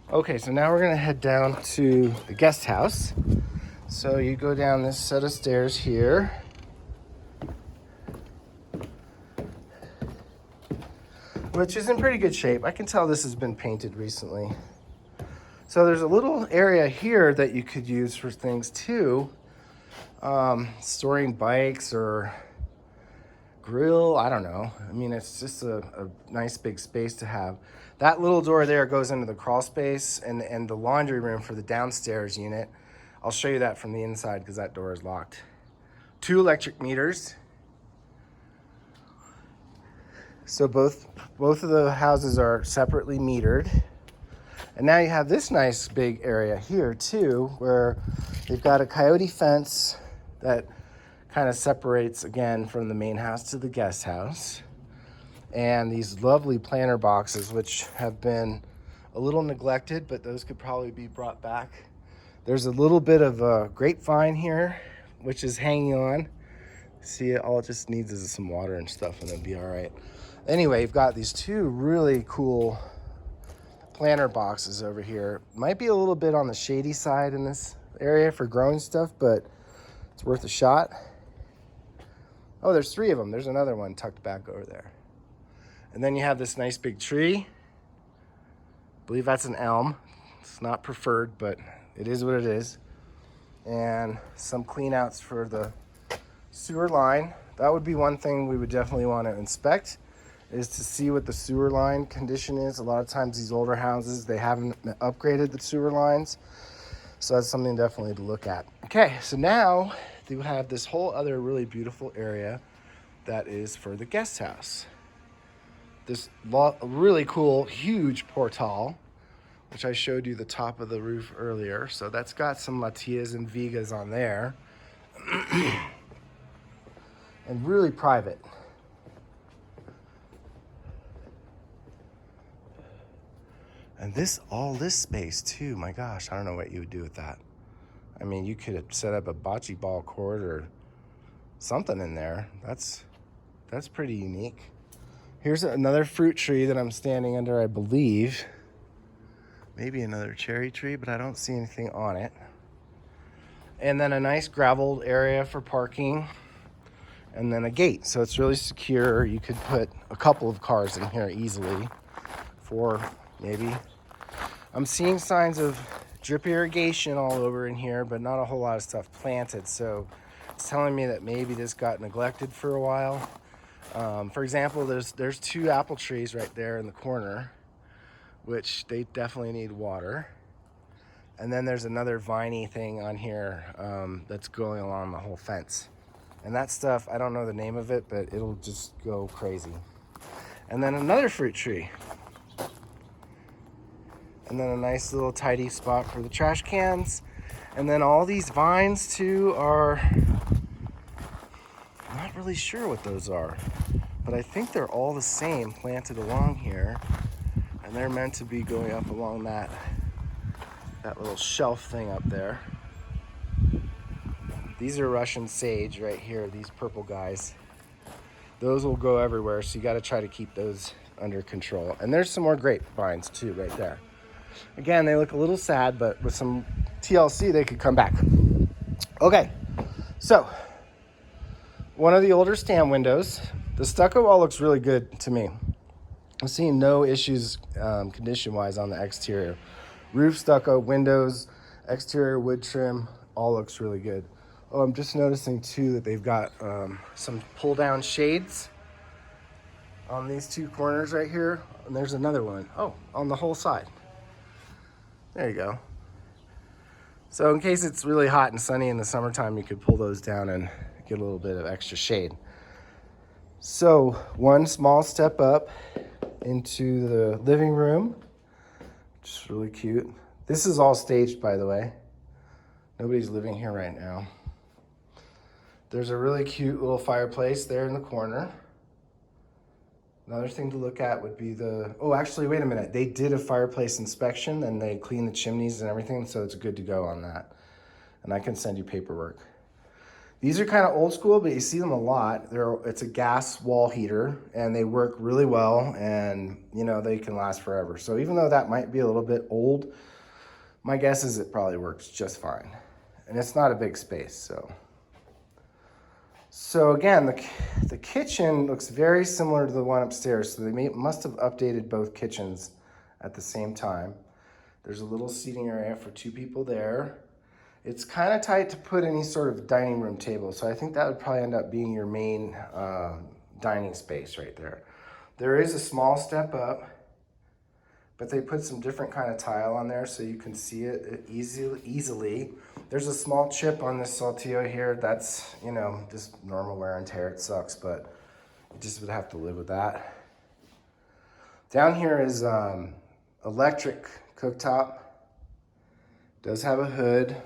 Okay, so now we're gonna head down to the guest house. So you go down this set of stairs here. Which is in pretty good shape. I can tell this has been painted recently. So there's a little area here that you could use for things too. Storing bikes or grill, I don't know. I mean, it's just a nice big space to have. That little door there goes into the crawl space and the laundry room for the downstairs unit. I'll show you that from the inside because that door is locked. 2 electric meters. So both of the houses are separately metered. And now you have this nice big area here too, where they've got a coyote fence that kind of separates again from the main house to the guest house. And these lovely planter boxes, which have been a little neglected, but those could probably be brought back. There's a little bit of a grapevine here, which is hanging on. See, all it just needs is some water and stuff and it'll be all right. Anyway, you've got these 2 really cool planter boxes over here. Might be a little bit on the shady side in this area for growing stuff, but it's worth a shot. Oh, there's 3 of them. There's another one tucked back over there. And then you have this nice big tree. I believe that's an elm. It's not preferred, but it is what it is. And some clean outs for the sewer line. That would be one thing we would definitely want to inspect, is to see what the sewer line condition is. A lot of times these older houses, they haven't upgraded the sewer lines. So that's something definitely to look at. Okay, so now you have this whole other really beautiful area that is for the guest house. This really cool, huge portal, which I showed you the top of the roof earlier. So that's got some Latias and Vigas on there. And really private. And all this space too, my gosh, I don't know what you would do with that. I mean, you could set up a bocce ball court or something in there. That's pretty unique. Here's another fruit tree that I'm standing under, I believe. Maybe another cherry tree, but I don't see anything on it. And then a nice graveled area for parking. And then a gate, so it's really secure. You could put a couple of cars in here easily. 4 maybe. I'm seeing signs of drip irrigation all over in here, but not a whole lot of stuff planted. So it's telling me that maybe this got neglected for a while. For example, there's 2 apple trees right there in the corner, which they definitely need water. And then there's another viney thing on here that's going along the whole fence. And that stuff, I don't know the name of it, but it'll just go crazy. And then another fruit tree. And then a nice little tidy spot for the trash cans. And then all these vines too are, I'm not really sure what those are, but I think they're all the same planted along here. And they're meant to be going up along that little shelf thing up there. These are Russian sage right here, these purple guys. Those will go everywhere, so you gotta try to keep those under control. And there's some more grapevines too right there. Again, they look a little sad, but with some TLC, they could come back. Okay, so one of the older stand windows. The stucco all looks really good to me. I'm seeing no issues condition-wise on the exterior. Roof stucco, windows, exterior wood trim, all looks really good. Oh, I'm just noticing too that they've got some pull-down shades on these 2 corners right here. And there's another one. Oh, on the whole side. There you go. So in case it's really hot and sunny in the summertime, you could pull those down and get a little bit of extra shade. So one small step up into the living room, which is really cute. This is all staged, by the way. Nobody's living here right now. There's a really cute little fireplace there in the corner. Another thing to look at would be oh, actually, wait a minute. They did a fireplace inspection and they cleaned the chimneys and everything, so it's good to go on that. And I can send you paperwork. These are kind of old school, but you see them a lot. It's a gas wall heater, and they work really well, and you know, they can last forever. So even though that might be a little bit old, my guess is it probably works just fine. And it's not a big space, so. So again, the kitchen looks very similar to the one upstairs, so they must have updated both kitchens at the same time. There's a little seating area for 2 people there. It's kind of tight to put any sort of dining room table, so I think that would probably end up being your main dining space right there. There is a small step up, but they put some different kind of tile on there so you can see it easily. There's a small chip on this saltillo here. That's, you know, just normal wear and tear. It sucks, but you just would have to live with that. Down here is electric cooktop. Does have a hood.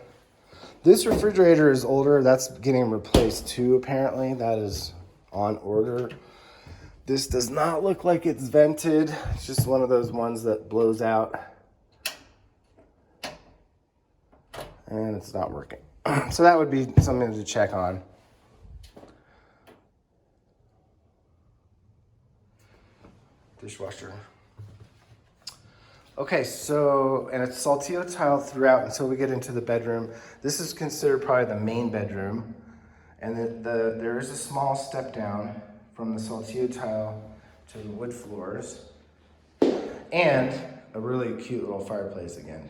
This refrigerator is older. That's getting replaced too, apparently. That is on order. This does not look like it's vented. It's just one of those ones that blows out. And it's not working. So that would be something to check on. Dishwasher. Okay, so, and it's saltillo tile throughout until we get into the bedroom. This is considered probably the main bedroom. And there is a small step down from the saltillo tile to the wood floors. And a really cute little fireplace again.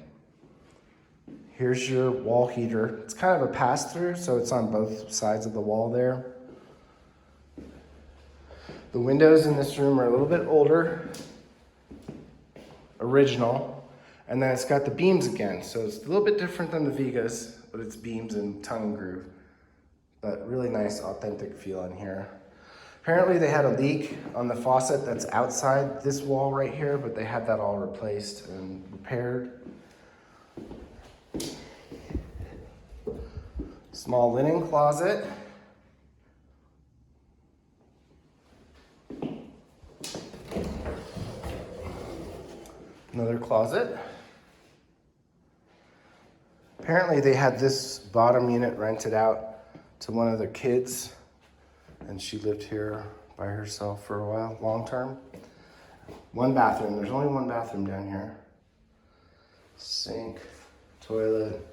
Here's your wall heater. It's kind of a pass-through, so it's on both sides of the wall there. The windows in this room are a little bit older. Original, and then it's got the beams again, so it's a little bit different than the Vigas, but it's beams and tongue and groove, but really nice authentic feel in here. Apparently they had a leak on the faucet that's outside this wall right here, but they had that all replaced and repaired. Small linen closet. Another closet. Apparently they had this bottom unit rented out to one of the kids, and she lived here by herself for a while, long term. 1 bathroom, there's only 1 bathroom down here. Sink, toilet,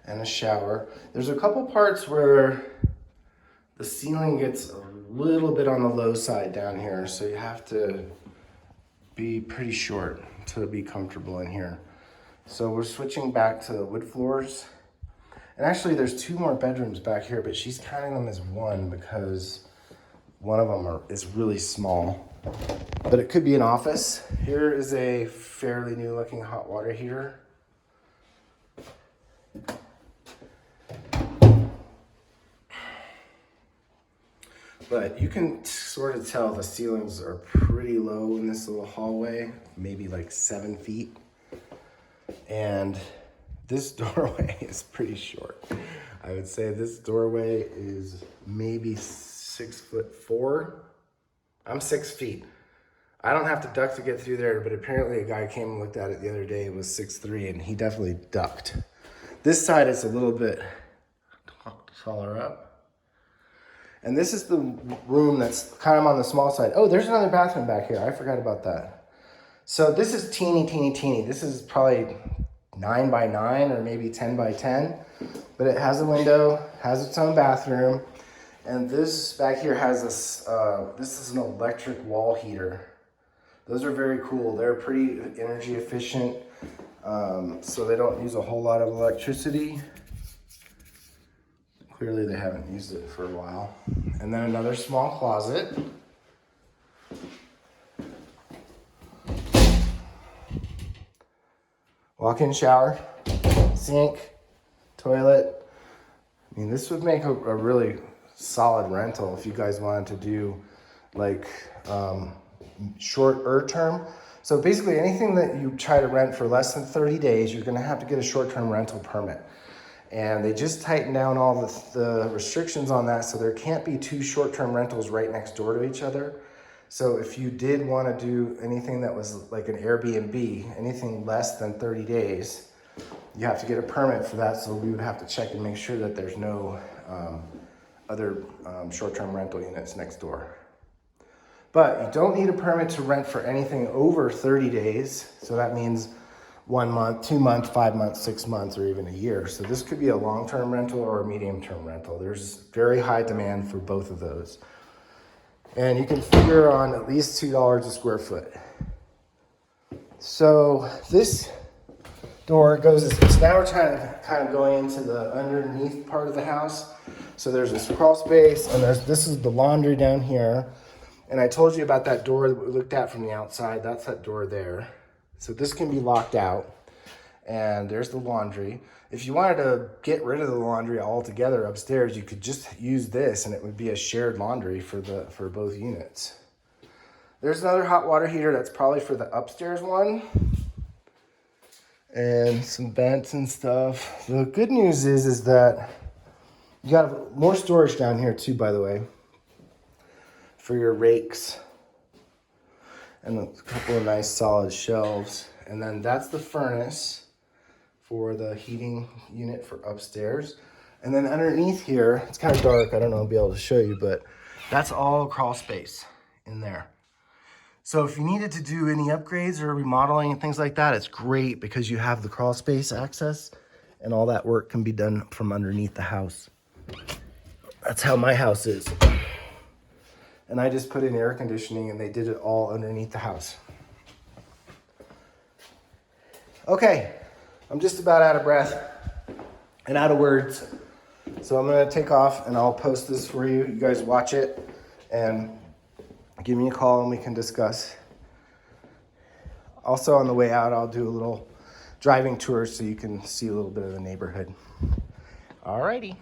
and a shower. There's a couple parts where the ceiling gets a little bit on the low side down here, so you have to be pretty short to be comfortable in here. So we're switching back to the wood floors. And actually there's 2 more bedrooms back here, but she's counting them as 1 because one of them is really small. But it could be an office. Here is a fairly new looking hot water heater. But you can sort of tell the ceilings are pretty low in this little hallway, maybe like 7 feet. And this doorway is pretty short. I would say this doorway is maybe 6'4". I'm 6 feet. I don't have to duck to get through there, but apparently a guy came and looked at it the other day. It was 6'3", and he definitely ducked. This side is a little bit taller up. And this is the room that's kind of on the small side. Oh, there's another bathroom back here. I forgot about that. So this is teeny. This is probably 9 by 9 or maybe 10 by 10. But it has a window, has its own bathroom. And this back here has this, this is an electric wall heater. Those are very cool. They're pretty energy efficient, so they don't use a whole lot of electricity. Clearly they haven't used it for a while. And then another small closet. Walk-in shower, sink, toilet. I mean, this would make a really solid rental if you guys wanted to do like shorter term. So basically anything that you try to rent for less than 30 days, you're gonna have to get a short-term rental permit. And they just tightened down all the restrictions on that, so there can't be 2 short-term rentals right next door to each other. So if you did want to do anything that was like an Airbnb, anything less than 30 days, you have to get a permit for that. So we would have to check and make sure that there's no other short-term rental units next door. But you don't need a permit to rent for anything over 30 days. So that means 1 month, 2 months, 5 months, 6 months, or even a year. So this could be a long-term rental or a medium-term rental. There's very high demand for both of those. And you can figure on at least $2 a square foot. So this door goes, so now we're kind of going into the underneath part of the house. So there's this crawl space, and this is the laundry down here. And I told you about that door that we looked at from the outside. That's that door there. So this can be locked out. And there's the laundry. If you wanted to get rid of the laundry altogether upstairs, you could just use this and it would be a shared laundry for both units. There's another hot water heater that's probably for the upstairs one. And some vents and stuff. The good news is that you got more storage down here too, by the way, for your rakes. And a couple of nice solid shelves. And then that's the furnace for the heating unit for upstairs. And then underneath here, it's kind of dark, I don't know if I'll be able to show you, but that's all crawl space in there. So if you needed to do any upgrades or remodeling and things like that, it's great because you have the crawl space access and all that work can be done from underneath the house. That's how my house is. And I just put in air conditioning and they did it all underneath the house. Okay, I'm just about out of breath and out of words. So I'm gonna take off and I'll post this for you. You guys watch it and give me a call and we can discuss. Also on the way out, I'll do a little driving tour so you can see a little bit of the neighborhood. Alrighty.